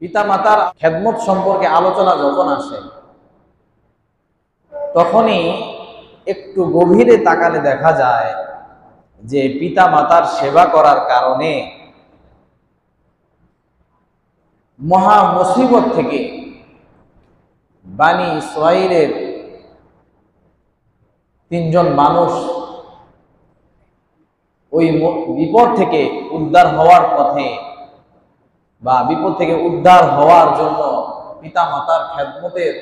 পিতামাতার খেদমত সম্পর্কে আলোচনা যখন আসে তখনই একটু গভীরে তাকালে দেখা যায় যে পিতামাতার সেবা করার কারণে মহা মুসিবত থেকে বানী ইসরাইলের তিনজন মানুষ ওই বিপদ থেকে উদ্ধার হওয়ার পথে বা বিপদ থেকে উদ্ধার হওয়ার জন্য পিতামাতার খেদমতের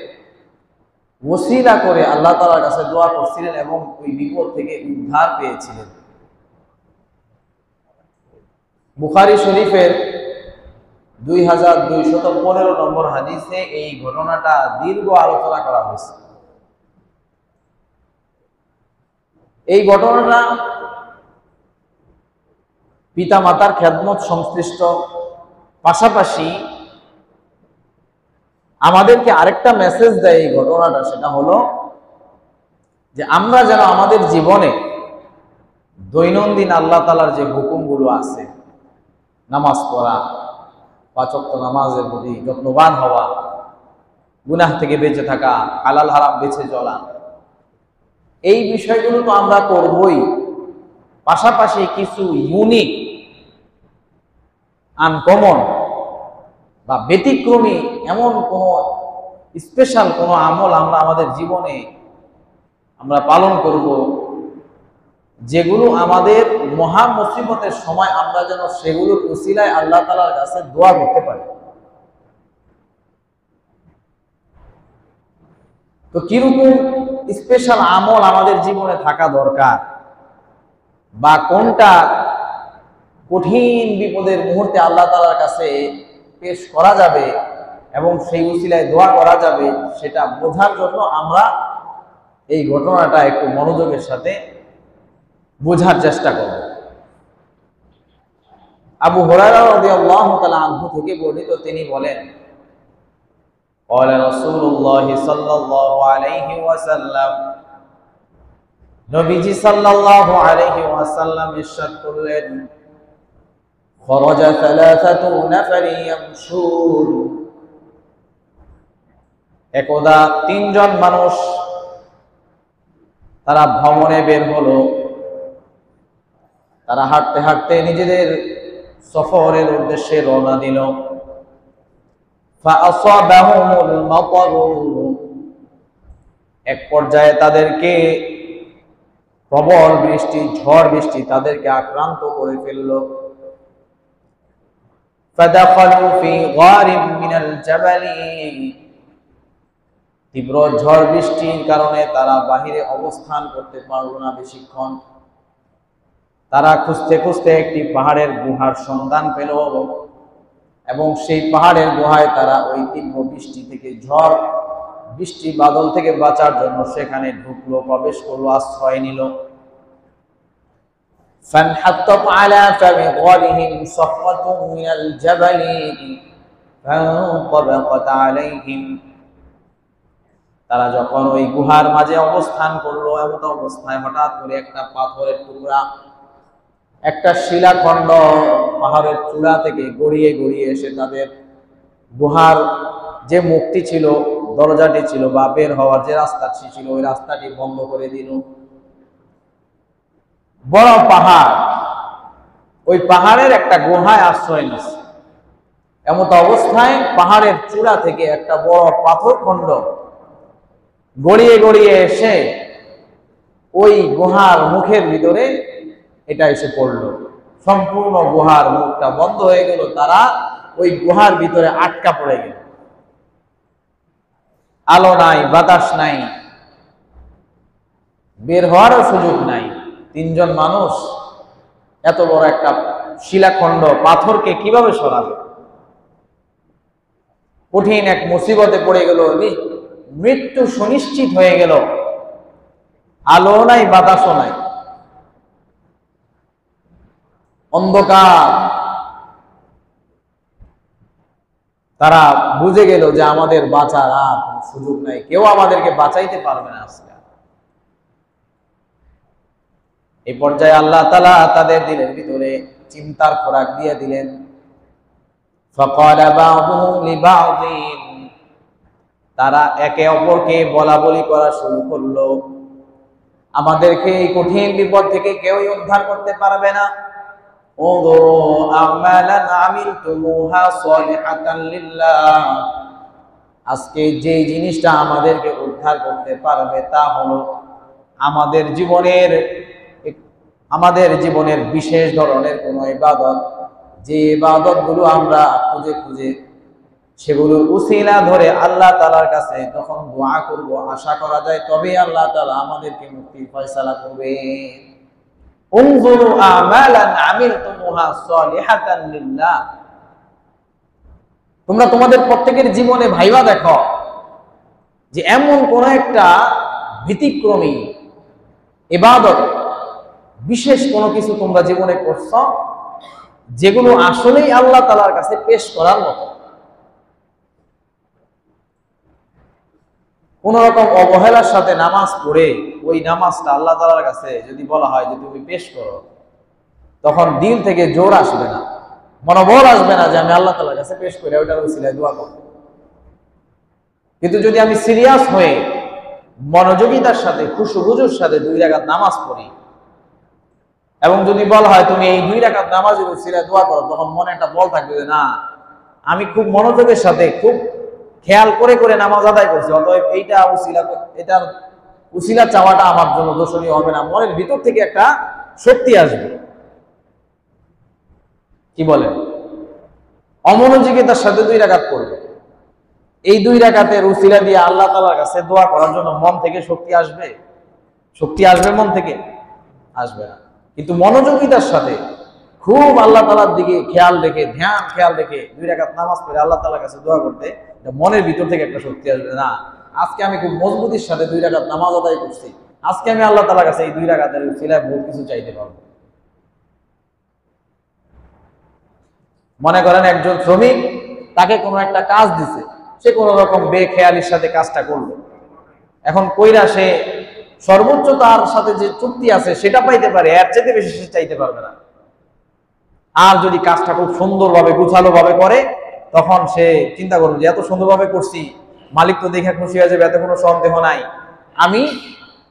ওসিলা করে আল্লাহ তাআলার কাছে দোয়া করছিলেন এবং ওই বিপদ থেকে উদ্ধার পেয়েছিলেন। বুখারী শরীফের 2215 নম্বর হাদিসে এই ঘটনাটা দীর্ঘ আলোচনা করা হয়েছে। এই ঘটনাটা পিতামাতার খেদমত সংশ্লিষ্ট, পাশাপাশি আমাদেরকে আরেকটা মেসেজ দেয় এই ঘটনাটা, সেটা হলো যে আমরা যেন আমাদের জীবনে দৈনন্দিন আল্লাহ তাআলার যে হুকুমগুলো আছে, নামাজ পড়া, 5 ওয়াক্ত নামাজের প্রতি যত্নবান হওয়া, গুনাহ থেকে বেঁচে থাকা, হালাল হারাম বেছে চলা, এই বিষয়গুলো তো আমরা করবই, পাশাপাশি কিছু ইউনিক, আনকমন বা ব্যতিক্রমী এমন কোনো স্পেশাল কোনো আমল আমরা আমাদের জীবনে আমরা পালন করব, যেগুলো আমাদের মহা মুসিবতের সময় আমরা যেন সেগুলোর উসিলায় আল্লাহ তাআলার কাছে দোয়া করতে পারি। তো কিরকম স্পেশাল আমল আমাদের জীবনে থাকা দরকার, বা কোনটা কঠিন বিপদের মুহূর্তে আল্লাহ তাআলার কাছে পেশ করা যাবে এবং সেই উসিলায় দোয়া করা যাবে, সেটা বোঝার জন্য আমরা এই ঘটনাটা একটু মনোযোগের সাথে বোঝার চেষ্টা করব। আবু হুরায়রা রাদিয়াল্লাহু তাআলা আনহু থেকে বর্ণিত, তিনি বলেন, قال رسول الله صلى الله عليه وسلم, নবীজি সাল্লাল্লাহু আলাইহি ওয়াসাল্লাম ইরশাদ করলেন, خرج ثلاثة نفر يمشون, একদা তিনজন মানুষ তারা ভ্রমণে বের হলো। তারা হাঁটতে হাঁটতে নিজেদের সফরের উদ্দেশ্যে রওনা দিল। فأصابهم المطر, এক পর্যায়ে তাদেরকে প্রবল বৃষ্টি, ঝড় বৃষ্টি তাদেরকে আক্রান্ত করে ফেলল। فدخلوا في غار من الجبل, তীব্র ঝড় বৃষ্টির কারণে তারা বাহিরে অবস্থান করতে পারল না বেশিক্ষণ। তারা খুঁজতে খুঁজতে একটি পাহাড়ের গুহার সন্ধান পেল এবং সেই পাহাড়ের গুহায় তারা ওই তীব্র বৃষ্টি থেকে, ঝড় বৃষ্টি বাদল থেকে বাঁচার জন্য সেখানে ঢুকলো, প্রবেশ করলো, আশ্রয় নিল। فانحطت على فم غارهم صخرة من الجبل فانطبقت عليهم, তারা যখন ওই গুহার মাঝে অবস্থান করলো, এমন অবস্থায় হঠাৎ করে একটা পাথরের টুকরা, একটা শিলাখণ্ড পাহাড়ের চূড়া থেকে গড়িয়ে গড়িয়ে এসে তাদের গুহার যে মুখটি ছিল, দরজাটি ছিল বা বের হওয়ার যে রাস্তাটি ছিল, ওই রাস্তাটি বন্ধ করে দিল। বড় পাহাড়, ওই পাহাড়ের একটা গুহায় আশ্রয় নিচ্ছে। এমত অবস্থায় পাহাড়ের চূড়া থেকে একটা বড় পাথর খণ্ড গড়িয়ে গড়িয়ে এসে ওই গুহার মুখের ভিতরে এটা এসে পড়লো। সম্পূর্ণ গুহার মুখটা বন্ধ হয়ে গেল, তারা ওই গুহার ভিতরে আটকা পড়ে গেল। আলো নাই, বাতাস নাই, বের হওয়ারও সুযোগ নাই। তিনজন মানুষ এত বড় একটা শিলাখণ্ড, পাথরকে কিভাবে সরাবে? কঠিন এক মুসিবতে পড়ে গেল, মৃত্যু সুনিশ্চিত হয়ে গেল। আলো নাই, বাতাসও নাই, অন্ধকার। তারা বুঝে গেল যে আমাদের বাঁচার আর কোনো সুযোগ নাই, কেউ আমাদেরকে বাঁচাইতে পারবে না আজকে। এই পর্যায়ে আল্লাহ তাআলা তাদের দিলের ভিতরে চিন্তার খোরাক দিয়ে দিলেন। فقال بعضهم لبعض, তারা একে অপরকে বলা বলি করা শুরু করলো, আমাদেরকে এই কঠিন বিপদ থেকে কেউই উদ্ধার করতে পারবে না। উযুরু আমালান আমিলতুমুহা সালিহাতান লিল্লাহ, আজকে যে জিনিসটা আমাদেরকে উদ্ধার করতে পারবে তা হলো আমাদের জীবনের বিশেষ ধরনের কোনো ইবাদত, যে ইবাদতগুলো আমরা খুঁজে খুঁজে সেগুলোর উসিলা ধরে আল্লাহ তাআলার কাছে যখন দোয়া করব, আশা করা যায় তবে আল্লাহ তাআলা আমাদেরকে মুক্তির ফয়সালা করবে। উনজুরু আমালান আমিলতুমুহা সালিহাতান লিল্লাহ, তোমরা তোমাদের প্রত্যেকের জীবনে ভাইবা দেখো যে এমন কোন একটা ব্যতিক্রমী ইবাদত, বিশেষ কোনো কিছু তোমরা জীবনে করছো যেগুলো আসলেই আল্লাহ তাআলার কাছে পেশ করার মতো। কোন রকম অবহেলার সাথে নামাজ পড়ে ওই নামাজটা আল্লাহ তাআলার কাছে যদি বলা হয় যে তুমি পেশ করো, তখন দিল থেকে জোর আসবে না, মনোবল আসবে না যে আমি আল্লাহ তাআলার কাছে পেশ করে ওইটার উসিলায় দোয়া করব। কিন্তু যদি আমি সিরিয়াস হয়ে মনোযোগিতার সাথে খুশুখুজুর সাথে 2 রাকাত নামাজ পড়ি এবং যদি বলা হয় তুমি এই 2 রাকাত নামাজের উসিলায় দোয়া করো, তখন মনে একটা বল থাকবে যে না, আমি খুব মনোযোগের সাথে খুব খেয়াল করে করে নামাজ আদায় করছি, অতএব এটার উসিলা চাওয়াটা আমার জন্য দোষণীয় হবে না। মনের ভিতর থেকে একটা শক্তি আসবে। কি বলেন? অমনোযোগিতার সাথে 2 রাকাত পড়বে, এই 2 রাকাতের উসিলা দিয়ে আল্লাহ তাআলার কাছে দোয়া করার জন্য মন থেকে শক্তি আসবে? শক্তি আসবে মন থেকে? আসবে না। কিন্তু মনোযোগিতার সাথে খুব আল্লাহ তাআলার দিকে খেয়াল রেখে 2 রাকাত নামাজ পড়ে আল্লাহ তাআলার কাছে দোয়া করতে মনের ভিতর থেকে একটা শক্তি আসবে, না আজকে আমি খুব মজবুতির সাথে 2 রাকাত নামাজ আদায় করছি, আজকে আমি আল্লাহ তাআলার কাছে এই 2 রাকাতের উসিলায় বহুত কিছু চাইতে পারবো। মনে করেন একজন শ্রমিক, তাকে কোনো একটা কাজ দিছে, সে কোনো রকম বেখেয়ালির সাথে কাজটা করলো, এখন কইরা সে সর্বোচ্চ তার সাথে যে চুক্তি আছে সেটা পাইতে পারে, এর চাইতে বেশি সে চাইতে পারবে না। আর যদি কাজটা খুব সুন্দরভাবে গুছালো ভাবে করে, তখন সে চিন্তা করবে যে এত সুন্দরভাবে করছি, মালিক তো দেখে খুশি হয়ে যাবে, এত কোনো সন্দেহ নাই,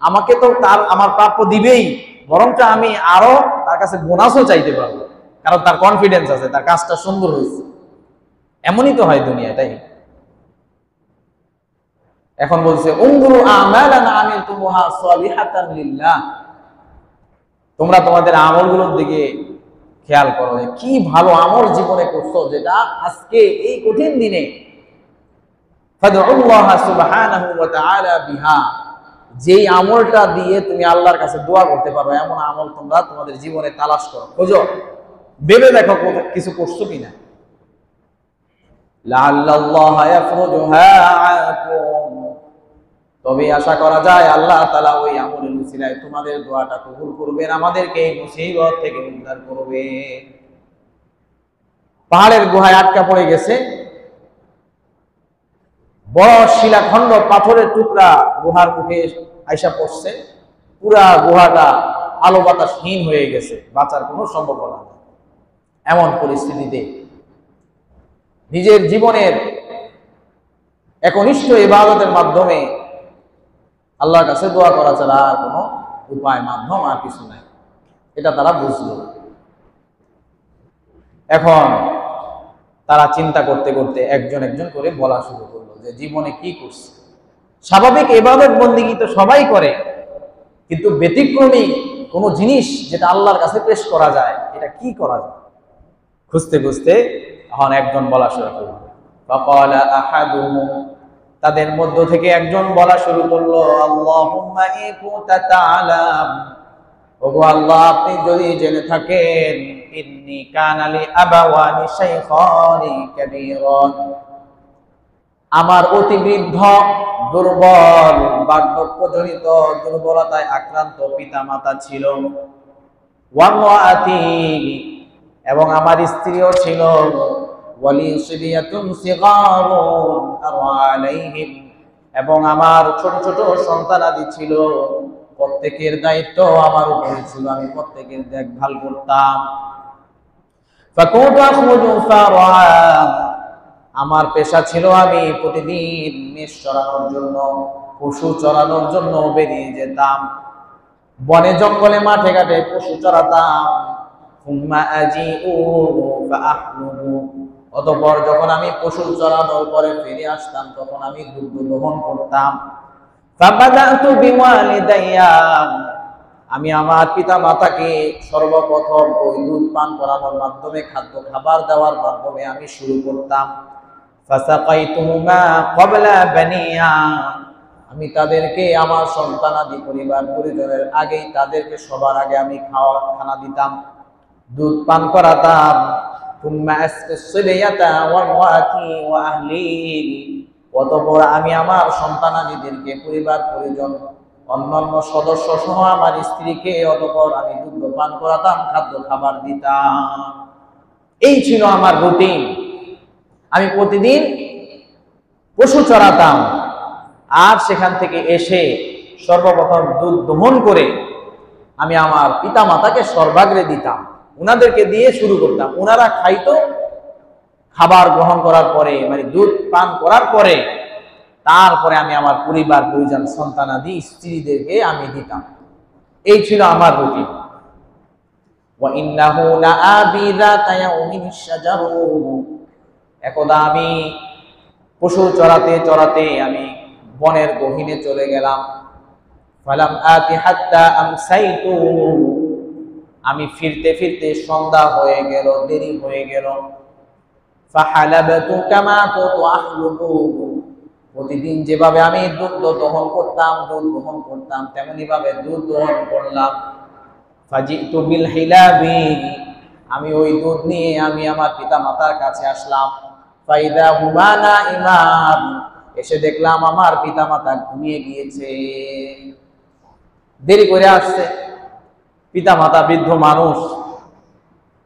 আমাকে তো আমার প্রাপ্য দিবেই, বরঞ্চ আমি আরো তার কাছে বোনাসও চাইতে পারবো, কারণ তার কনফিডেন্স আছে, তার কাজটা সুন্দর হয়েছে। এমনই তো হয় দুনিয়াটাই। এখন বলছে উনজুরু আমালান আমিলতুমুহা সালিহাতান লিল্লাহ, তোমরা তোমাদের আমলগুলোর দিকে খেয়াল করো, কি ভালো আমল জীবনে করছো, যেটা আজকে এই কঠিন দিনে ফাদউল্লাহ সুবহানাহু ওয়া তাআলা বিহা, যেই আমলটা দিয়ে তুমি আল্লাহর কাছে দোয়া করতে পারো, এমন আমল তোমরা তোমাদের জীবনে তালাশ করো, খোঁজো, ভেবে দেখো কিছু করছো কিনা। লাআল্লাল্লাহ ইয়াফরুজুহা আনকুম, তবে আশা করা যায় আল্লাহ তাআলা ওই আমলের উসিলায় তোমাদের দোয়াটা কবুল করবেন, আমাদেরকে এই মুসিবত থেকে উদ্ধার করবেন। পাহাড়ের গুহায় আটকা পড়ে গেছে, বড় শিলাখণ্ড, পাথরের টুকরা গুহার মুখে আইসা পড়ছে, পুরা গুহাটা আলো বাতাসহীন হয়ে গেছে, বাঁচার কোনো সম্ভাবনা নেই। এমন পরিস্থিতিতে নিজের জীবনের একনিষ্ঠ ইবাদতের মাধ্যমে আল্লাহর কাছে দোয়া করা ছাড়া আর কোনো উপায়, মাধ্যম আর কিছু নাই, এটা তারা বুঝল। এখন তারা চিন্তা করতে করতে একজন একজন করে বলা শুরু করলো যে জীবনে কি করছে। স্বাভাবিক ইবাদত বন্দেগী তো সবাই করে, কিন্তু ব্যতিক্রমী কোনো জিনিস যেটা আল্লাহর কাছে পেশ করা যায়, এটা কি করা যায়, খুঁজতে খুঁজতে এখন একজন বলা শুরু করলো। ফাকালা আহাদুহুম, তাদের মধ্য থেকে একজন বলা শুরু করলো, আল্লাহুম্মা ইন কুনতা তা'লাম, ওগো আল্লাহ আপনি যদি জেনে থাকেন, ইন্নী কানা লি আবাওয়ানি শাইখানি কাবীরান, আমার অতি বৃদ্ধ দুর্বল বার্ধক্যজনিত দুর্বলতায় আক্রান্ত পিতামাতা ছিল, ওয়া ইমরাআতি, এবং আমার স্ত্রীও ছিল, ওয়ালি সিবিয়াতুন সিগারুন আলাইহিম, এবং আমার ছোট ছোট সন্তানাদি ছিল, প্রত্যেকের দায়িত্ব আমার উপরে ছিল, আমি প্রত্যেকের দেখভাল করতাম। ফাকুনতু আখরুজু ফারআ, আমার পেশা ছিল আমি প্রতিদিন মেষ চরানোর জন্য, পশু চরানোর জন্য বেরিয়ে যেতাম, বনে জঙ্গলে মাঠে ঘাটে পশু চরাতাম। সুম্মা আজিউ ফাআহলুবু, অতঃপর যখন আমি পশু চরানোর পরে ফিরে আসতাম তখন আমি দুধ দহন করতাম। ফাবাদাতু বিওয়ালিদাইয়া, আমি আমার পিতা মাতাকে সর্বপ্রথম ওই দুধ পান করানোর মাধ্যমে, খাদ্য খাবার দেওয়ার মাধ্যমে আমি শুরু করতাম। ফাসাকাইতুহুমা ক্বাবলা বানিয়া, আমি তাদেরকে আমার সন্তানাদি পরিবার পরিজনের আগেই তাদেরকে সবার আগে আমি খানা দিতাম, দুধ পান করাতাম। থুম্মা আসকিসবিয়াতা ওয়া ওয়াতি ওয়া আহলি, অতঃপর আমি আমার সন্তানাদিদেরকে পরিবার পরিজন অন্যান্য সদস্য সহ আমার স্ত্রীকে অতঃপর আমি দুধ পান করাতাম, খাদ্য খাবার দিতাম। এই ছিল আমার রুটিন। আমি প্রতিদিন পশু চরাতাম, আর সেখান থেকে এসে সর্বপ্রথম দুধ দহন করে আমি আমার পিতা মাতাকে সর্বাগ্রে দিতাম, উনাদেরকে দিয়ে শুরু করতাম। উনারা খাইতো, খাবার গ্রহণ করার পরে মানে দুধ পান করার পরে তারপরে আমি আমার পরিবার পরিজন সন্তানাদি স্ত্রীদেরকে আমি দিতাম। এই ছিল আমার রুটিন। ওয়া ইন্নাহু লাআবি যাতা ইয়াউমিন শাজারু, একদা আমি পশু চরাতে চরাতে আমি বনের গহীনে চলে গেলাম। ফালাম আতি হাত্তা আমসাইতু, আমি ফিরতে ফিরতে সন্ধ্যা হয়ে গেল, দেরি হয়ে গেল। ফাহালাবতু কামা কুনতু আহলুবু, প্রতিদিন যেভাবে আমি দুধ দহন করতাম তেমনি ভাবে দুধ দহন করলাম। ফাজিতু বিল হিলাবি, আমি ওই দুধ নিয়ে আমি আমার পিতা মাতার কাছে আসলাম। ফাইদা হুমা নাইমান, এসে দেখলাম আমার পিতা মাতা ঘুমিয়ে গিয়েছে, দেরি করে আসছে। পিতা মাতা বৃদ্ধ মানুষ,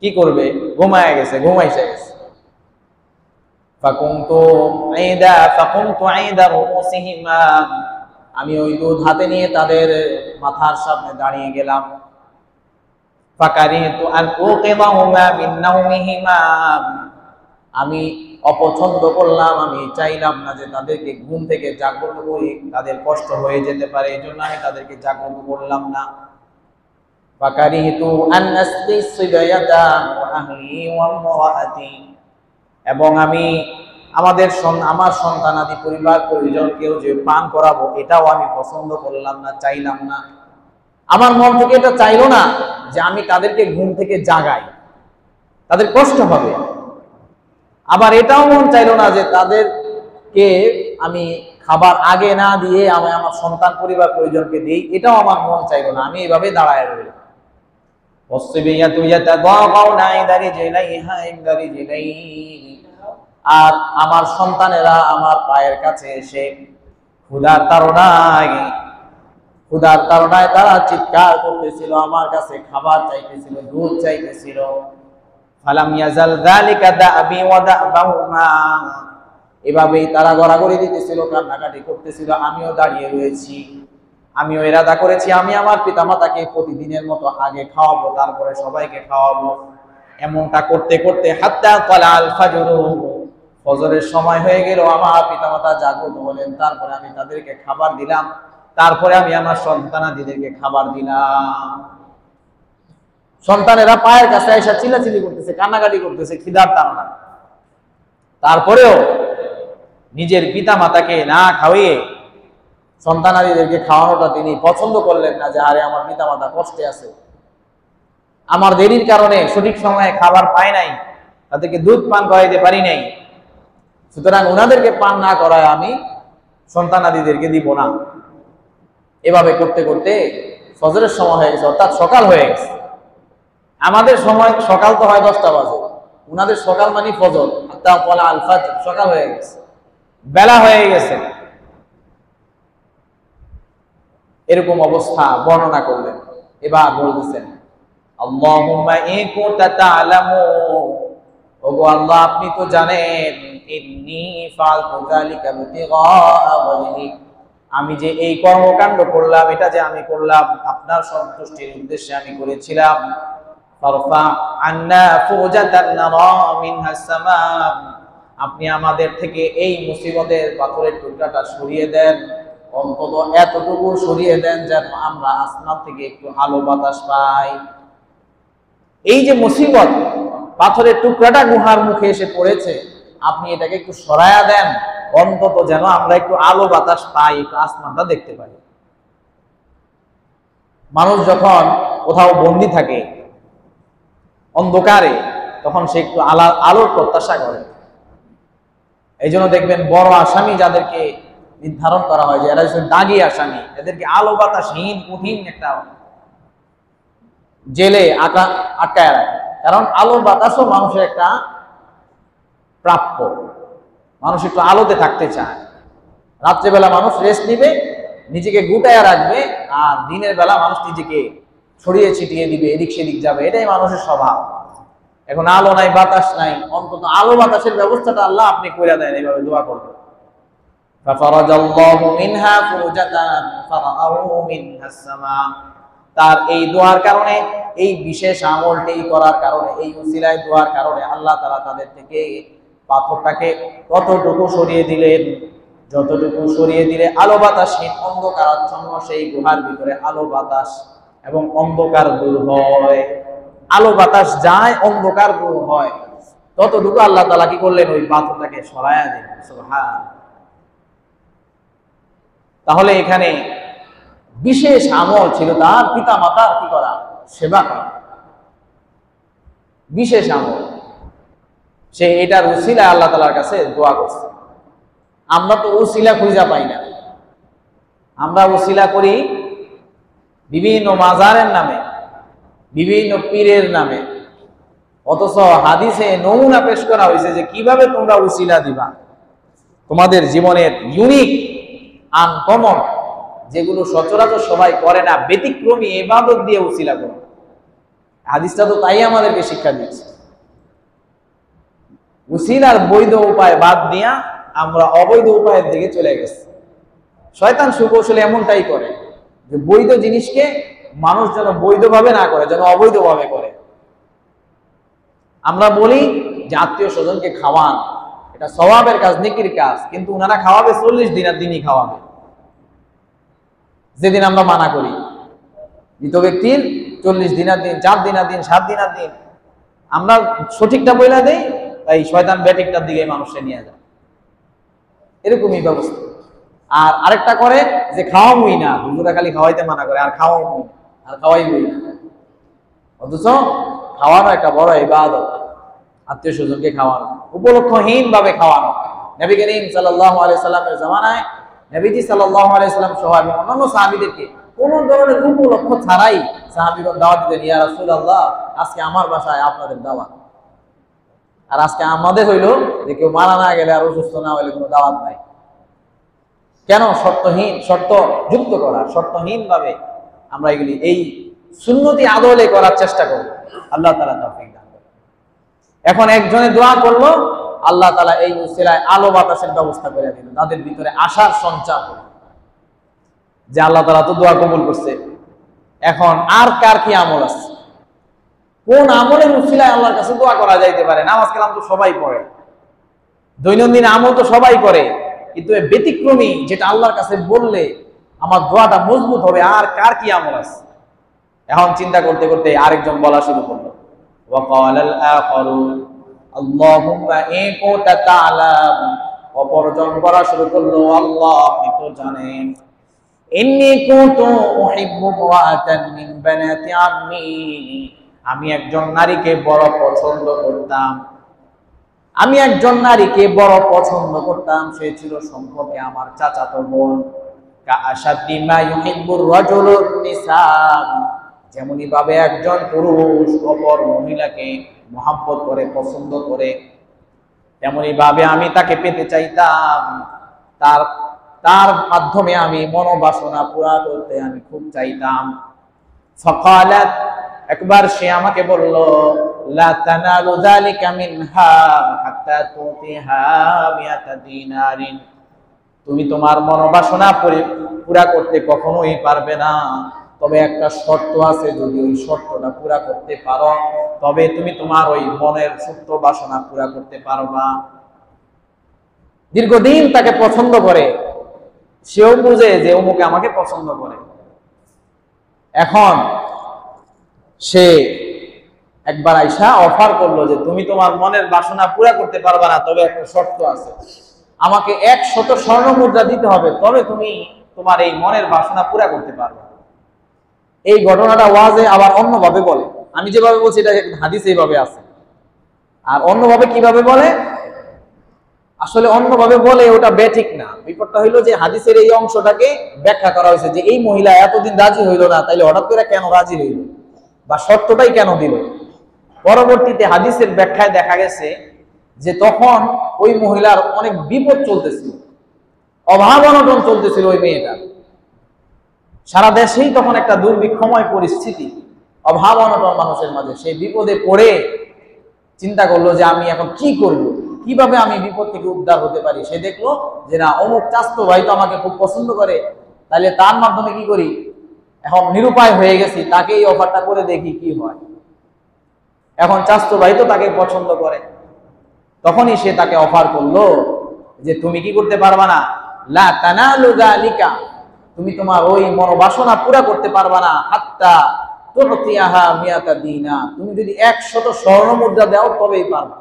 কি করবে, ঘুমাইছে গেছে। ফাকুনতু আইদা রুউসিহিমা, আমি ওই দুধ হাতে নিয়ে তাদের মাথার সামনে দাঁড়িয়ে গেলাম। ফাকারিতু আন উকিবাহুমা মিন নাওমিহিমা, আমি অপছন্দ করলাম, আমি চাইলাম না যে তাদেরকে ঘুম থেকে জাগ্রত করি, তাদের কষ্ট হয়ে যেতে পারে, এই জন্য আমি তাদেরকে জাগ্রত করলাম না। ফাকারিতু আন আসকিসবিয়াতা ওয়া আহলি ওয়া ইমরাআতি, এবং আমি আমার সন্তানাদি পরিবার পরিজনকেও যে পান করাবো এটাও আমি পছন্দ করলাম না, চাইলাম না। আমার মন থেকে এটা চাইলো না যে আমি তাদেরকে ঘুম থেকে জাগাই, তাদের কষ্ট হবে। আবার এটাও মন চাইলো না যে তাদেরকে আমি খাবার আগে না দিয়ে আমি আমার সন্তান পরিবার পরিজনকে দিই, এটাও আমার মন চাইলো না। আমি এইভাবে দাঁড়ায় রইলাম। আর আমার সন্তানেরা আমার পায়ের কাছে এসে ক্ষুধার তাড়নায় তারা চিৎকার করতেছিল, আমার কাছে খাবার চাইতেছিল, দুধ চাইতেছিল। ফালাম ইয়াজাল যালিকা দাবি ওয়া দাবাহুমা, এভাবেই তারা গড়াগড়ি দিতেছিল, কান্নাকাটি করতেছিল, আমিও দাঁড়িয়ে রয়েছি। আমিও ইরাদা করেছি আমি আমার পিতামাতাকে প্রতিদিনের মতো আগে খাওয়াবো, তারপরে সবাইকে খাওয়াবো। এমনটা করতে করতে হাত্তা তালাল ফাজর, ফজরের সময় হয়ে গেল, আমার পিতামাতা জাগ্রত হলেন, তারপরে আমি তাদেরকে খাবার দিলাম, তারপরে আমি আমার সন্তানাদিদেরকে খাবার দিলাম। সন্তানেরা পায়ের কাছে এসে চিল্লাচিল্লি করতেছে, কান্নাকাটি করতেছে খিদার তাড়না। তারপরেও নিজের পিতা মাতাকে না খাওয়িয়ে সন্তানাদিদেরকে খাওয়ানোটা তিনি পছন্দ করলেন না, যে আরে আমার পিতা মাতা কষ্টে আছে, আমার দেরির কারণে সঠিক সময়ে খাবার পায় নাই, তাদেরকে দুধ পান করাইতে পারি নাই, সুতরাং ওনাদেরকে পান না করায় আমি সন্তানাদিদেরকে দিব না। এভাবে করতে করতে ফজরের সময় হয়ে গেছে, অর্থাৎ সকাল হয়ে গেছে। আমাদের সময় সকাল তো হয় 10টা বাজে, উনাদের সকাল মানে ফজর, আল ফাজর, সকাল হয়ে গেছে, বেলা হয়ে গেছে। এরকম অবস্থা বর্ণনা করলেন। এবার বলতেছেন, আল্লাহুম্মা ইন কুনতা তা'লামু, ওগো আল্লাহ আপনি তো জানেন, ইন্নী ফাআলতু যালিকা ইবতিগাআ ওয়াজহিক, আমি যে এই কর্মকাণ্ড করলাম, এটা যে আমি করলাম আপনার সন্তুষ্টির উদ্দেশ্যে আমি করেছিলাম। ফারফা আন্না ফুজাতান নারা মিনহাস সামা, আপনি আমাদের থেকে এই মুসিবতের পাথরের টুকরাটা সরিয়ে দেন, অন্তত এতটুকু সরিয়ে দেন যেন আমরা আসমান থেকে একটু আলো বাতাস পাই। এই যে মুসিবত, পাথরের টুকরাটা গুহার মুখে এসে পড়েছে, আপনি এটাকে একটু সরায়া দেন, অন্তত যেন আমরা একটু আলো বাতাস পাই, একটু আসমানটা দেখতে পাই। মানুষ যখন কোথাও বন্দী থাকে অন্ধকারে, তখন সে একটু আলোর প্রত্যাশা করে। এই জন্য দেখবেন বড় আসামি যাদেরকে নির্ধারণ করা হয় যে এরা হচ্ছে দাগি আসামি, এদেরকে আলো বাতাসহীন কঠিন একটা জেলে আটকায় রাখে। কারণ আলো বাতাসও মানুষের একটা প্রাপ্য, মানুষ একটু আলোতে থাকতে চায়। রাত্রেবেলা মানুষ রেস্ট নিবে, নিজেকে গুটায় রাখবে, আর দিনের বেলা মানুষ নিজেকে ছড়িয়ে ছিটিয়ে দিবে, এদিক সেদিক যাবে, এটাই মানুষের স্বভাব। এখন আলো নাই, বাতাস নাই, অন্তত আলো বাতাসের ব্যবস্থাটা আল্লাহ আপনি করে দেন, এইভাবে দোয়া করবেন। তার এই দোয়ার কারণে, এই বিশেষ আমলটি করার কারণে, এই উসিলায় দোয়ার কারণে আল্লাহ তাআলা তাদের থেকে পাথরটাকে কতটুকু সরিয়ে দিলেন, যতটুকু সরিয়ে দিলে আলো বাতাসহীন অন্ধকারাচ্ছন্ন সেই গুহার ভিতরে আলো বাতাস এবং অন্ধকার দূর হয়। আলো বাতাস যায়, অন্ধকার দূর হয়, ততটুকু আল্লাহ তাআলা কি করলেন, ওই পাথরটাকে সরায়া দিলেন। সুবহান। তাহলে এখানে বিশেষ আমল ছিল তার পিতা মাতার কি করা, সেবা করা, বিশেষ আমল। সে এটার উসিলায় আল্লাহ তাআলার কাছে দোয়া করছে। আমরা তো উসিলা খুঁজা পাই না, আমরা উসিলা করি বিভিন্ন মাজারের নামে, বিভিন্ন পীরের নামে, অথচ হাদিসে নমুনা পেশ করা হয়েছে যে কিভাবে তোমরা উসিলা দিবা। তোমাদের জীবনের ইউনিক, আনকমন, যেগুলো সচরাচর সবাই করে না, ব্যতিক্রমী ইবাদত দিয়ে উসিলা করো। হাদিসটা তো তাই আমাদেরকে শিক্ষা দিচ্ছে। উসিলার বৈধ উপায় বাদ দিয়া আমরা অবৈধ উপায়ের দিকে চলে গেছি। শয়তান সুকৌশলে এমনটাই করে যে বৈধ জিনিসকে মানুষ যেন বৈধভাবে না করে, যেন অবৈধভাবে করে। আমরা বলি যে আত্মীয় স্বজনকে খাওয়ান, এটা সওয়াবের কাজ, নেকির কাজ, কিন্তু ওনারা খাওয়াবে 40 দিন, আর দিনই খাওয়াবে। যেদিন আমরা মানা করি মৃত ব্যক্তির 40 দিনার দিন, 4 দিনার দিন, 7 দিনার দিন, আমরা সঠিকটা বইলা দেই, তাই শয়তান ব্যাটিকটার দিকে মানুষকে নিয়ে যায়। এরকমই ব্যবস্থা। আর আরেকটা করে যে খাওয়াবই না, হুজুরা খালি খাওয়াইতে মানা করে, আর খাওয়াবই না, আর খাওয়াইবই না। অথচ খাওয়ানো একটা বড় ইবাদত, আত্মীয় স্বজনকে খাওয়ানো, উপলক্ষহীন ভাবে খাওয়ানো। নবী করিম সাল্লাল্লাহু আলাইহি সাল্লামের জামানায় নবীজি সাল্লাল্লাহু আলাইহি সাল্লাম সহ এবং অন্যান্য সাহাবীদেরকে কোন ধরনের উপলক্ষ ছাড়াই সাহাবীগণ দাওয়াত দিতেন, ইয়া রাসূলুল্লাহ আজকে আমার বাসায় আপনাদের দাওয়াত। আর আজকে আমাদের হইলো যে কেউ মারা না গেলে আর অসুস্থ না হলে কোনো দাওয়াত নাই। কেন? শর্তহীন, শর্ত যুক্ত করা, শর্তহীন ভাবে আমরা এগুলি এই সুন্নতি আদলে করার চেষ্টা করব। আল্লাহ তাআলা তৌফিক দান করুন। এখন একজনে দোয়া করলো, আল্লাহ তাআলা এই উসিলায় আলো বাতাসের ব্যবস্থা করে দিলেন, তাদের ভিতরে আশার সঞ্চার হলো যে আল্লাহ তাআলা তো দোয়া কবুল করছে। এখন আর কার কি আমল আছে? কোন আমলের উসিলায় আল্লাহর কাছে দোয়া করা যাইতে পারে? নামাজ কালাম তো সবাই পড়ে, দৈনন্দিন আমল তো সবাই করে, কিন্তু ব্যতিক্রমী যেটা আল্লাহর কাছে বললে আমার দোয়াটা মজবুত হবে, আর কার কি আমল আছে? এখন চিন্তা করতে করতে আরেকজন বলা শুরু করলো, ওয়াকালাল আখারুন আল্লাহুম্মা ইন কুনতা তা'লাম, অপরজন বলা শুরু করলো, আল্লাহ আপনি তো জানেন, ইন্নী কুনতু উহিব্বু ইমরাআতান মিন বানাতি আম্মি, আমি একজন নারীকে বড় পছন্দ করতাম, আমি একজন নারীকে বড় পছন্দ করতাম, সে ছিল সম্পর্কে আমার চাচাতো বোন। কাআশাদ্দি মা ইউহিব্বুর রাজুলুন নিসা, যেমনি ভাবে একজন পুরুষ অপর মহিলাকে মহব্বত করে, পছন্দ করে, তেমনি ভাবে আমি তাকে পেতে চাইতাম, তার মাধ্যমে আমি মনোবাসনা পুরা করতে আমি খুব চাইতাম। ফাকালাত, একবার সে আমাকে বলল, লা তানালু যালিকা মিনহা হাত্তা তুতিহা মিয়াতা দিনারিন, তুমি তোমার মনোবাসনা পুরা করতে কখনোই পারবে না তবে একটা শর্ত আছে, যদি ওই শর্তটা পুরা করতে পারো তবে তুমি তোমার ওই মনের সুপ্ত বাসনা পুরা করতে পারবা। দীর্ঘদিন তাকে পছন্দ করে, সেও বুঝে যে অমুকে আমাকে পছন্দ করে। এখন সে একবার আইসা অফার করলো যে তুমি তোমার মনের বাসনা পুরা করতে পারবা না, তবে একটা শর্ত আছে, আমাকে 100 স্বর্ণ মুদ্রা দিতে হবে, তবে তুমি তোমার এই মনের বাসনা পুরা করতে পারবে। এই ঘটনাটা ওয়াজে আবার অন্যভাবে বলে, আমি যেভাবে বলছি এটা হাদিস এইভাবে আছে, আর অন্যভাবে কিভাবে বলে, আসলে অন্যভাবে বলে ওটা বেঠিক না। ব্যাপারটা হইলো যে হাদিসের এই অংশটাকে ব্যাখ্যা করা হয়েছে যে এই মহিলা এতদিন রাজি হইল না, তাইলে হঠাৎ করে কেন রাজি হইল বা শর্তটাই কেন দিল। পরবর্তীতে হাদিসের ব্যাখ্যায় দেখা গেছে যে তখন ওই মহিলার অনেক বিপদ চলতেছিল, অভাব অনটন চলতেছিল ওই মেয়েটার। সারা দেশেই তখন একটা দুর্ভিক্ষময় পরিস্থিতি, অভাব অনটন মানুষের মাঝে। সেই বিপদে পড়ে চিন্তা করলো যে আমি এখন কি করব, কিভাবে আমি বিপদ থেকে উদ্ধার হতে পারি। সে দেখলো যে না, অমুক চাচতো ভাই তো আমাকে খুব পছন্দ করে, তাহলে তার মাধ্যমে কি করি, এখন নিরুপায় হয়ে গেছি, তাকে এই অফারটা করে দেখি কি হয়। এখন চাচতো ভাই তো তাকে পছন্দ করে, তখনই সে তাকে অফার করলো যে তুমি কি করতে পারবা না, লা তানালু যালিকা, তুমি তোমার ওই মনোবাসনা পুরা করতে পারবা না, হাত্তা তুতিয়াহা মিয়াতা দিনা, তুমি যদি 100 স্বর্ণ মুদ্রা দাও তবেই পারবা।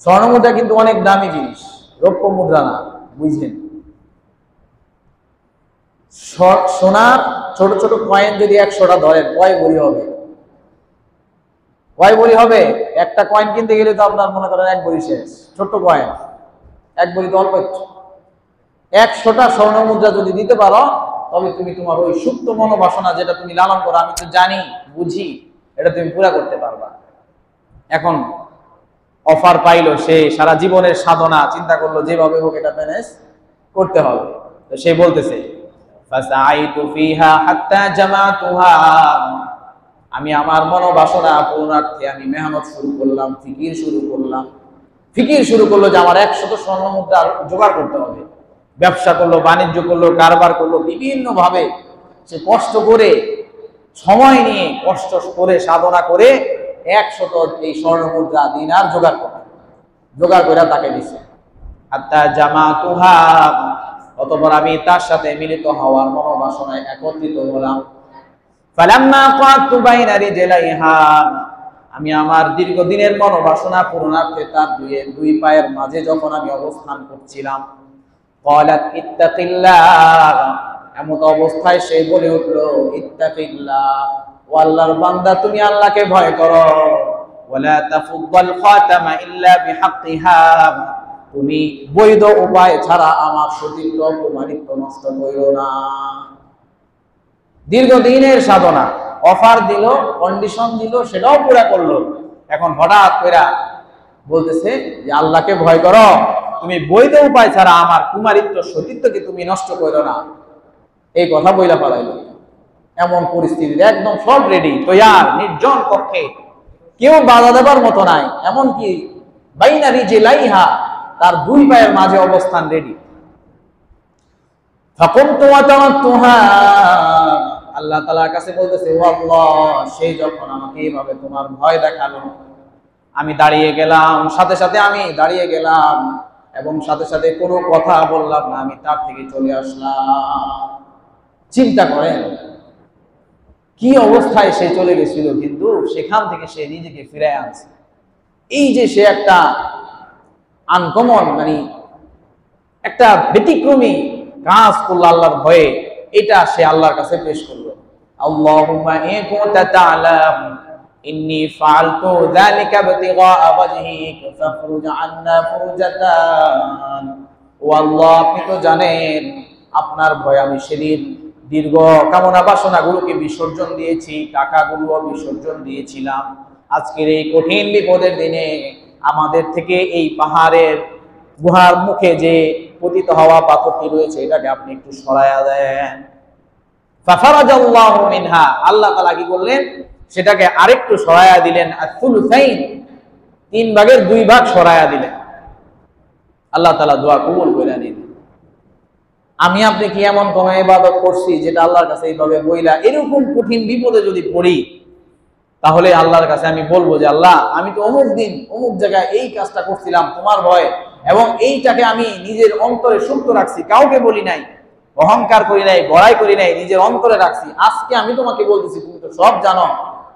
স্বর্ণ মুদ্রা কিন্তু অনেক দামি জিনিস, রৌপ্য মুদ্রা না, বুঝলেন। সোনার ছোট ছোট কয়েন যদি 100টা ধরেন, কয় ভরি হবে? কয় ভরি হবে? একটা কয়েন কিনতে গেলে তো আপনার মনে করেন 1 ভরি শেষ। ছোট্ট কয়েন 1 ভরি তো অল্প। 100টা স্বর্ণ মুদ্রা যদি দিতে পারো তবে তুমি তোমার ওই সুপ্ত মনোবাসনা, যেটা তুমি লালন করো, আমি তো জানি বুঝি, এটা তুমি পুরা করতে পারবা। এখন অফার পাইলো, সে সারা জীবনের সাধনা চিন্তা করলো যেভাবে হোক এটা ম্যানেজ করতে হবে। তো সে বলতেছে ফাসাইতু ফিহা হাত্তা জামাতুহা, আমি আমার মনোবাসনা পূরণার্থে আমি মেহনত শুরু করলাম, ফিকির শুরু করলো যে আমার 100 স্বর্ণ মুদ্রা জোগাড় করতে হবে। ব্যবসা করলো, বাণিজ্য করলো, কারবার করলো, বিভিন্ন ভাবে সে কষ্ট করে, সময় নিয়ে কষ্ট করে, সাধনা করে 100 এই স্বর্ণ মুদ্রা দিনার জোগাড় করে তাকে দিছে। হাত্তা জামাতুহা, অতঃপর আমি তার সাথে মিলিত হওয়ার মনোবাসনায় একত্রিত হলাম। ফালাম্মা কাতু বাইনা রিজলাইহা, আমি আমার দীর্ঘদিনের মনোবাসনা পূরণার্থে তার দুই পায়ের মাঝে যখন আমি অবস্থান করছিলাম, ক্বালাত ইত্তাকিল্লাহ, এমত অবস্থায় সে বলে উঠলো ইত্তাকিল্লাহ, ও আল্লাহর বান্দা তুমি আল্লাহকে ভয় করো। ওয়ালা তাফুদ্দাল খাতামা ইল্লা বিহাক্কিহা, তুমি বৈধ উপায় ছাড়া আমার সতীত্ব প্রমাণিত্ব নষ্ট করিও না। দীর্ঘদিনের সাধনা, অফার দিল, কন্ডিশন দিল, সেটাও পুরা করলো। এখন হঠাৎ করে বলতেছে যে আল্লাহকে ভয় করো, তুমি বৈধ উপায় ছাড়া আমার কুমারিত্ব সতীত্বকে তুমি নষ্ট করো না। এই কথা বইলা পালাইল। এমন পরিস্থিতিতে একদম সব রেডি, তৈয়ার, নির্জন কক্ষে, কেউ বাধা দেবার মতো নাই। এমনকি বাইনা রিজলাইহা, তার 2 পায়ের মাঝে অবস্থান রেডি। ফাকুমতু ওয়া তাওয়াত্তুহা, আল্লাহ তাআলার কাছে বলতেছে ও আল্লাহ, সেই যখন আমাকে এইভাবে তোমার ভয় দেখালো, আমি দাঁড়িয়ে গেলাম, সাথে সাথে আমি দাঁড়িয়ে গেলাম এবং সাথে সাথে কোনো কথা বললাম না, আমি তার থেকে চলে আসলাম। চিন্তা করেন কি অবস্থায় সে চলে গেছিল, কিন্তু সেখান থেকে সে নিজেকে ফিরে আনছে। এই যে সে একটা আনকমন, মানে একটা ব্যতিক্রমী কাজ করলো আল্লাহর ভয়ে, এটা সে আল্লাহর কাছে পেশ করলো। আল্লাহুম্মা ইন কুনতা তা'লাম ইন্নী ফাআলতু যালিকা ইবতিগা ওয়াজহিক ফাখরুজ আন্না ফুরজাতান, ও আল্লাহ আপনি তো জানেন আপনার ভয়ে আমি সেদিন দীর্ঘ কামনা বাসনাগুলোকে বিসর্জন দিয়েছি, টাকাগুলো বিসর্জন দিয়েছিলাম। আজকের এই কঠিন বিপদের দিনে আমাদের থেকে এই পাহাড়ের গুহার মুখে যে পতিত হওয়া পাথরটি রয়েছে, এটাকে আপনি একটু সরায়া দেন। ফাফারাজাল্লাহু মিনহা, আল্লাহ তাআলা কি করলেন, সেটাকে আরেকটু সরায়া দিলেন। আস-সুলুসাইন, 3 ভাগের 2 ভাগ সরায়া দিলেন। আল্লাহ তাআলা দোয়া কবুল করে নিলেন। আমি আপনি কি এমন কোন ইবাদত করছি যেটা আল্লাহর কাছে এইভাবে বইলা, এরকম কঠিন বিপদে যদি পড়ি, তাহলে আল্লাহর কাছে আমি বলবো যে আল্লাহ, আমি তো অমুক দিন অমুক জায়গায় এই কাজটা করছিলাম তোমার ভয়ে, এবং এইটাকে আমি নিজের অন্তরে সুপ্ত রাখছি, কাউকে বলি নাই, অহংকার করি নাই, বড়াই করি নাই, নিজের অন্তরে রাখছি। আজকে আমি তোমাকে বলতেছি, তুমি তো সব জানো,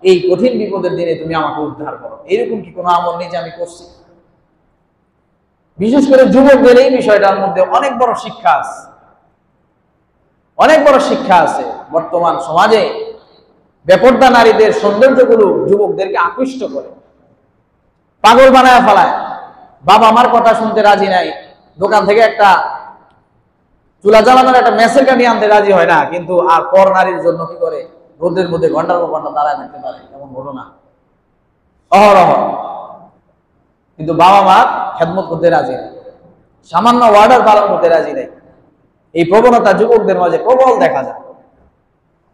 এই কঠিন বিপদের দিনে তুমি আমাকে উদ্ধার করো। এরকম কি কোনো আমল নেই যে আমি করছি? বিশেষ করে যুবকদের এই বিষয়টার মধ্যে অনেক বড় শিক্ষা আছে, অনেক বড় শিক্ষা আছে। বর্তমান সমাজে বেপরদা নারীদের সৌন্দর্যগুলো যুবকদেরকে আকৃষ্ট করে, পাগল বানায় ফেলায়। বাবা আমার কথা শুনতে রাজি নাই, দোকান থেকে একটা চুলা জ্বালানোর একটা মেসের কাঠি আনতে রাজি হয় না, কিন্তু আর পর নারীর জন্য কি করে, রোদের মধ্যে ঘন্টার পর ঘন্টা দাঁড়ায় থাকতে পারে, এমন ঘটনা অহরহ। কিন্তু বাবা মা খেদমত করতে রাজি নেই, সামান্য অর্ডার পালন করতে রাজি নেই। এই প্রবণতা যুবকদের মাঝে প্রবল দেখা যায়।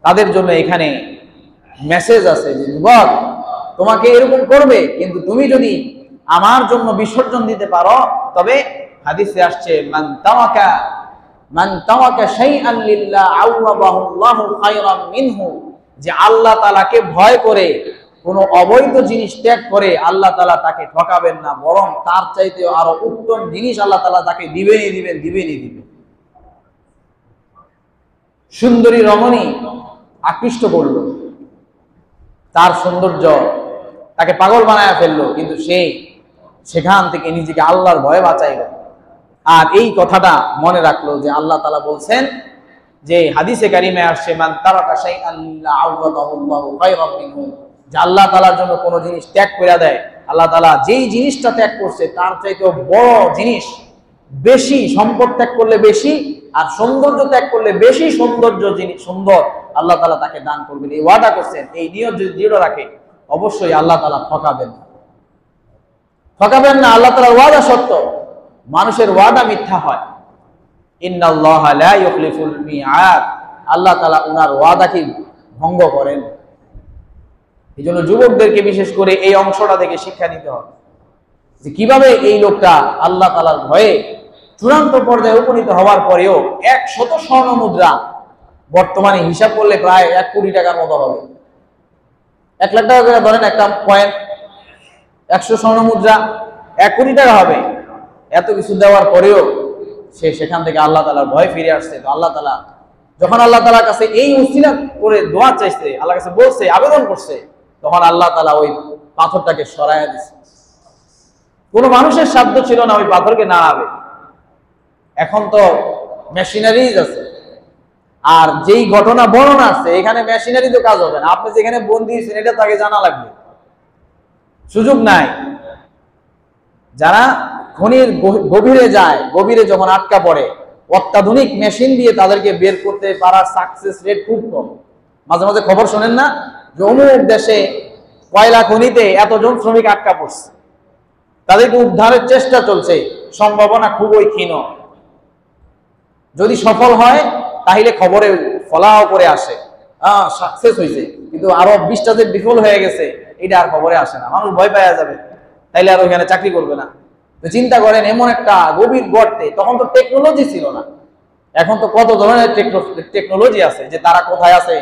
তাদের জন্য এখানে মেসেজ আছে যে যুবক, তোমাকে এরকম করবে, কিন্তু তুমি যদি আমার জন্য বিসর্জন দিতে পারো, তবে হাদিসে আসছে মান তাওয়াকা শাইআন লিল্লাহ আওয়াবাহুল্লাহু খায়রাম মিনহু, যে আল্লাহ তাআলাকে ভয় করে কোন অবৈধ জিনিস ত্যাগ করে আল্লাহ তাআলা তাকে ঠকাবেন না, বরং তার চাইতে আরো উত্তম জিনিস আল্লাহ তাআলা তাকে দিবেনই। সুন্দরী রমণী আকৃষ্ট করল, তার সৌন্দর্য তাকে পাগল বানায় ফেললো, কিন্তু সে সেখান থেকে নিজেকে আল্লাহর ভয়ে বাঁচাইল। আর এই কথাটা মনে রাখলো যে আল্লাহ তাআলা বলছেন যে হাদিসে কারিমে আসছে, মান তারাকা শাইআন লিল্লাহ আওয়াদাহুল্লাহু খায়রাম মিনহু, যে আল্লাহ তাআলার জন্য কোনো জিনিস ত্যাগ করে দেয়, আল্লাহ তাআলা যেই জিনিসটা ত্যাগ করছে তার চাইতে বড় জিনিস, বেশি সম্পদ ত্যাগ করলে বেশি, আর সৌন্দর্য ত্যাগ করলে বেশি সৌন্দর্য জিনিস সুন্দর আল্লাহ তাআলা তাকে দান করবেন। এই ওয়াদা করছেন। এই নিয়ত যদি দৃঢ় রাখে, অবশ্যই আল্লাহ তাআলা ঠকাবেন না। আল্লাহ তাআলার ওয়াদা সত্য, মানুষের ওয়াদা মিথ্যা হয়। ইন্নাল্লাহা লা ইউখলিফুল মিআদ, আল্লাহ তাআলা উনার ওয়াদাকে ভঙ্গ করেন। এই জন্য যুবকদেরকে বিশেষ করে এই অংশটা থেকে শিক্ষা নিতে হবে যে কিভাবে এই লোকটা আল্লাহ তাআলার ভয়ে চূড়ান্ত পর্যায়ে উপনীত হওয়ার পরেও 100 স্বর্ণ মুদ্রা, বর্তমানে হিসাব করলে প্রায় 1 কোটি টাকার মতো হবে। 1 লাখ টাকা করে ধরেন একটা পয়েন্ট, 100 স্বর্ণ মুদ্রা 1 কোটি টাকা হবে। এত কিছু দেওয়ার পরেও সে সেখান থেকে আল্লাহ তাআলার ভয় ফিরে আসছে। তো আল্লাহ তাআলা যখন আল্লাহ তাআলার কাছে এই উসিলা করে দোয়া চাইছে, আল্লাহর কাছে বলছে, আবেদন করছে, তখন আল্লাহ তাআলা ওই পাথরটাকে সরাইয়া দিয়েছে। কোনো মানুষের সাধ্য ছিল না ওই পাথরকে নাড়াবে। এখন তো মেশিনারিজ আছে, আর যেই ঘটনা বর্ণনা আছে এখানে মেশিনারি তো কাজ হবে না। আপনি যেখানে বন্দী হয়েছেন এটা তাকে জানা লাগবে, সুযোগ নাই। যারা খনির গভীরে যায়, গভীরে যখন আটকা পড়ে, অত্যাধুনিক মেশিন দিয়ে তাদেরকে বের করতে পারার সাকসেস রেট খুব কম। মাঝে মাঝে খবর শোনেন না যে অমুক দেশে কয়লা খনিতে এতজন শ্রমিক আটকা পড়ছে, তাদেরকে উদ্ধারের চেষ্টা চলছে, সম্ভাবনা খুবই ক্ষীণ। যদি সফল হয় তাহলে খবরে ফলাও করে আসে, সাকসেস হয়েছে, কিন্তু আরো 20টা যে বিফল হয়ে গেছে এটা আর খবরে আসে না। মানুষ ভয় পাওয়া যাবে, তাইলে আর ওইখানে চাকরি করবে না। তো চিন্তা করেন, এমন একটা গভীর গর্তে, তখন তো টেকনোলজি ছিল না, এখন তো কত ধরনের টেকনোলজি আছে যে তারা কোথায় আছে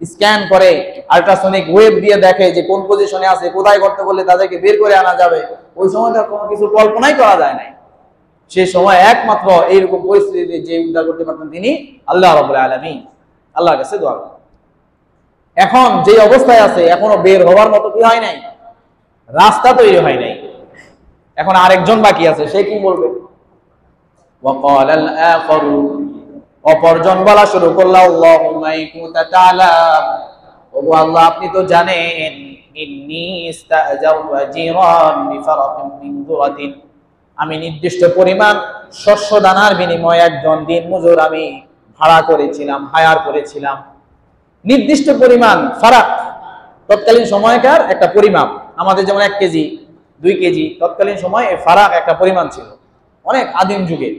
স্ক্যান করে, আল্ট্রাসনিক ওয়েভ দিয়ে দেখে যে কোন পজিশনে আছে, কোথায় করতে বললে তাদেরকে বের করে আনা যাবে। ওই সময় তো কোনো কিছু কল্পনাই করা যায় নাই। সে সময় একমাত্র এইরকম পরিস্থিতিতে যে উদ্ধার করতে পারতেন তিনি আল্লাহ রাব্বুল আলামিন। আল্লাহর কাছে দোয়া। এখন যে অবস্থায় আছে এখনো বের হওয়ার মতো কি হয় নাই, রাস্তা তৈরি হয় নাই। এখন আরেকজন বাকি আছে, সে কি বলবে? ওয়াকাল আল আখরু, অপরজন বলা শুরু করল, আল্লাহুম্মা ইনকুনতা তাআলাম, ওগো আল্লাহ আপনি তো জানেন, ইন্নী ইস্তাজারতু আজরান বিফারাতিন মিন যুরাতিন, আমি নির্দিষ্ট পরিমাণ শস্য দানার বিনিময়ে একজন দিন মজুর আমি ভাড়া করেছিলাম, হায়ার করেছিলাম। নির্দিষ্ট পরিমাণ ফারাক, তৎকালীন সময়কার একটা পরিমাপ। আমাদের যেমন 1 কেজি 2 কেজি, তৎকালীন সময় এই ফারাক একটা পরিমাণ ছিল, অনেক আদিম যুগে।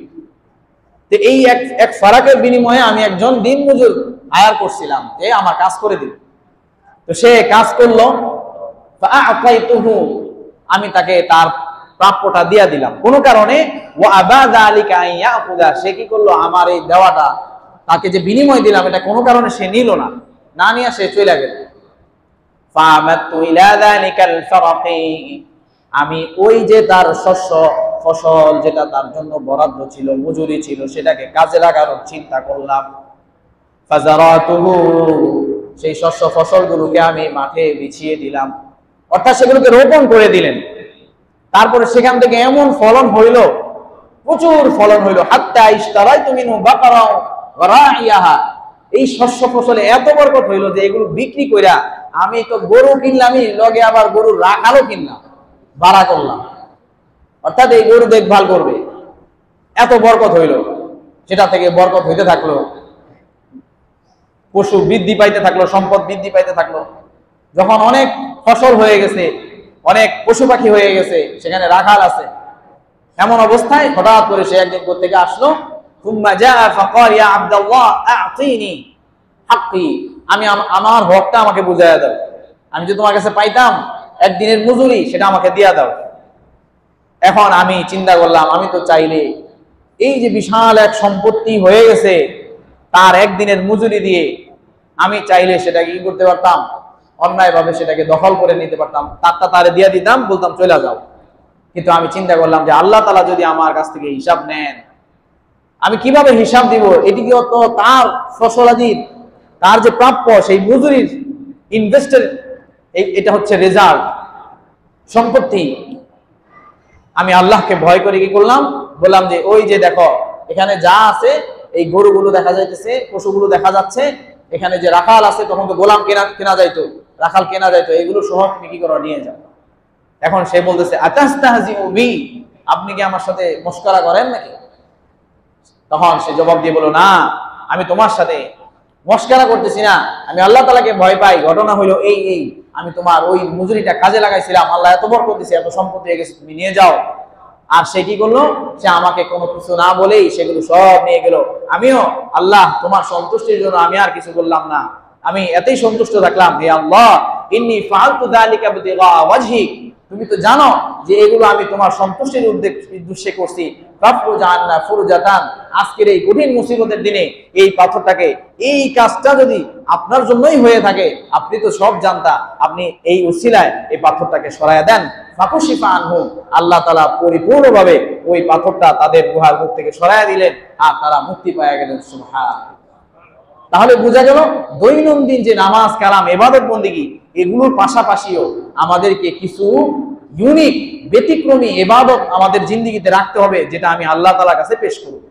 তো এই এক ফারাকের বিনিময়ে আমি একজন দিন মজুর হায়ার করছিলাম, যে আমার কাজ করে দিল। তো সে কাজ করলো, ফাআতাইতুহু, আমি তাকে তার প্রাপ্যটা দিয়া দিলাম। কোন কারণে সে কি করলো, আমার এই দেওয়াটা, তাকে যে বিনিময় দিলাম, এটা কোনো কারণে সে নিল না, না নিয়ে সে চলে গেল। আমি ওই যে তার শস্য ফসল যেটা তার জন্য বরাদ্দ ছিল, মজুরি ছিল, সেটাকে কাজে লাগানোর চিন্তা করলাম। ফাজারাতুহু, সেই শস্য ফসলগুলোকে আমি মাঠে বিছিয়ে দিলাম, অর্থাৎ সেগুলোকে রোপণ করে দিলেন। তারপরে সেখান থেকে এমন ফলন হইল, প্রচুর ফলন হইল। হাত্তা ইশতারাইতু মিনহু বাকারা ওয়া রাইয়াহা, এই শস্য ফসলে এত বরকত হইল যে এগুলো বিক্রি কইরা আমি তো গরু কিনলামই, লগে আবার গরুর রাখালও কিনলাম, ভাড়া করলাম, অর্থাৎ এই গরু দেখভাল করবে। এত বরকত হইল, সেটা থেকে বরকত হইতে থাকলো, পশু বৃদ্ধি পাইতে থাকলো, সম্পদ বৃদ্ধি পাইতে থাকলো। যখন অনেক ফসল হয়ে গেছে, অনেক পশু পাখি হয়ে গেছে, সেখানে রাখাল আছে, এমন অবস্থায় হঠাৎ করে সে একদিন কোত্থেকে আসলো, আমি আমার হকটা আমাকে বুঝাইয়া দাও, আমি যে তোমার কাছে পাইতাম একদিনের মজুরি, সেটা আমাকে দিয়া দাও। এখন আমি চিন্তা করলাম, আমি তো চাইলে এই যে বিশাল এক সম্পত্তি হয়ে গেছে, তার একদিনের মজুরি দিয়ে আমি চাইলে সেটাকে কি করতে পারতাম, অন্যায়ভাবে সেটাকে দখল করে নিতে পারতাম, তারটা তারে দিয়ে দিতাম, বলতাম চলে যাও। কিন্তু আমি চিন্তা করলাম যে আল্লাহ তাআলা যদি আমার কাছ থেকে হিসাব নেন, আমি কিভাবে হিসাব দিব? এটি কি তো তার ফসলাদির, তার যে প্রাপ্য সেই মজুরির ইনভেস্টের, এটা হচ্ছে রেজাল্ট, সম্পত্তি। আমি আল্লাহকে ভয় করে কি করলাম, বললাম যে ওই যে দেখো এখানে যা আছে, এই গরুগুলো দেখা যাইতেছে, পশুগুলো দেখা যাচ্ছে, এখানে যে রাখাল আছে, তখন তো গোলাম কেনা যাইতো, রাখাল কেনা যাইতো, এগুলো সহ তুমি কি করো, নিয়ে যাও। এখন সে বলতেছে আতাস্তাহজিউ বি, আপনি কি আমার সাথে মশকরা করেন নাকি? তখন সে জবাব দিয়ে বলল, না, আমি তোমার সাথে মশকরা করতেছি না, আমি আল্লাহ তাআলাকে ভয় পাই। ঘটনা হইলো এই আমি তোমার ওই মজুরিটা কাজে লাগাইছিলাম, আল্লাহ এত বরকত দিয়েছে, এত সম্পত্তি হয়ে গেছে, তুমি নিয়ে যাও। আর সে কি করলো, সে আমাকে কোনো কিছু না বলেই সেগুলো সব নিয়ে গেল। আমিও আল্লাহ তোমার সন্তুষ্টির জন্য আমি আর কিছু বললাম না, আমি এতই সন্তুষ্ট থাকলাম, হে আল্লাহ ইন্নী ফাআলতু যালিকা বিতিগা ওয়াজহিক, তুমি তো জানো যে এগুলো আমি তোমার সন্তুষ্টির উদ্দেশ্যে করছি। আজকের এই কঠিন মুসিবতের দিনে এই পাথরটাকে, এই কাজটা যদি আপনার জন্যই হয়ে থাকে, আপনি তো সব জানতা, আপনি এই উসিলায় এই পাথরটাকে সরায়া দেন। ফাকুশিফা আনহু, আল্লাহ তাআলা পরিপূর্ণভাবে ওই পাথরটা তাদের গুহার মুখ থেকে সরায়া দিলেন, আর তারা মুক্তি পাওয়া গেলেন। সুবহানাল্লাহ। তাহলে বোঝা গেল দৈনন্দিন যে নামাজ কালাম ইবাদত বন্দেগী, এগুলোর পাশাপাশিও আমাদেরকে কিছু ইউনিক ব্যতিক্রমী ইবাদত আমাদের জিন্দেগিতে রাখতে হবে, যেটা আমি আল্লাহ তাআলার কাছে পেশ করব।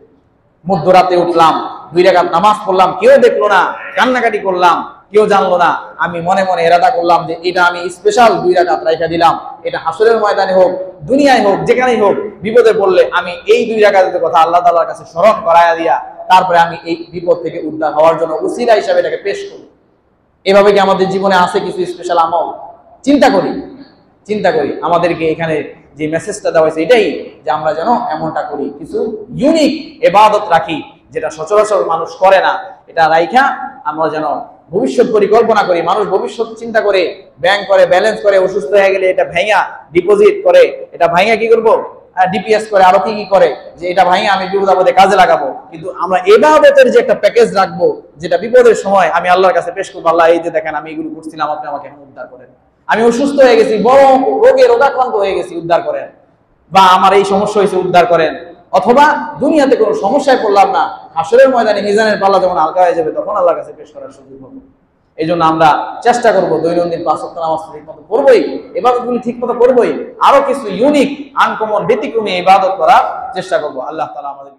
মধ্যরাতে উঠলাম, 2 রাকাত নামাজ পড়লাম, কেউ দেখলো না, কান্নাকাটি করলাম, কেউ জানলো না, আমি মনে মনে ইরাদা করলাম যে এটা আমি স্পেশাল 2 রাকাত রাইখা দিলাম, এটা হাসরের ময়দানে হোক, দুনিয়ায় হোক, যেখানেই হোক, বিপদে পড়লে আমি এই 2 রাকাতের কথা আল্লাহ তাআলার কাছে স্মরণ করায়া দিয়া তারপরে আমি এই বিপদ থেকে উদ্ধার হওয়ার জন্য উসিলা হিসাবে এটাকে পেশ করি। এভাবে কি আমাদের জীবনে আছে কিছু স্পেশাল আমল? চিন্তা করি আমাদেরকে এখানে যে মেসেজটা দেওয়া হয়েছে এটাই, যে আমরা যেন এমনটা করি, কিছু ইউনিক ইবাদত রাখি যেটা সচরাচর মানুষ করে না। এটা রাইখা আমরা যেন ভবিষ্যৎ পরিকল্পনা করি। মানুষ ভবিষ্যৎ চিন্তা করে, ব্যাংক করে, ব্যালেন্স করে, অসুস্থ হয়ে গেলে এটা ভাঙা ডিপোজিট করে, এটা ভাঙা কি করবো, ডিপিএস করে, আরো কি করে, যে এটা ভাঙা আমি বিপদ আপদে কাজে লাগাবো। কিন্তু আমরা ইবাদতের যে একটা প্যাকেজ রাখবো, যেটা বিপদের সময় আমি আল্লাহর কাছে পেশ করবো, আল্লাহ এই যে দেখেন আমি এগুলো করছিলাম, আপনি আমাকে এখন উদ্ধার করেন, আমি অসুস্থ হয়ে গেছি, বড় রোগাক্রান্ত হয়ে গেছি, উদ্ধার করেন, বা আমার এই সমস্যা হয়েছে, উদ্ধার করেন। অথবা দুনিয়াতে কোনো সমস্যায় পড়লাম না, হাসরের ময়দানে মিজানের পাল্লা যখন হালকা হয়ে যাবে, তখন আল্লাহর কাছে পেশ করার সুযোগ হবে। এই জন্য আমরা চেষ্টা করবো দৈনন্দিন 5 ওয়াক্ত নামাজ ঠিক মতো করবোই, ইবাদতগুলি ঠিক মতো করবোই, আরো কিছু ইউনিক আনকমন ব্যতিক্রমী ইবাদত করার চেষ্টা করবো। আল্লাহ তাআলা আমাদের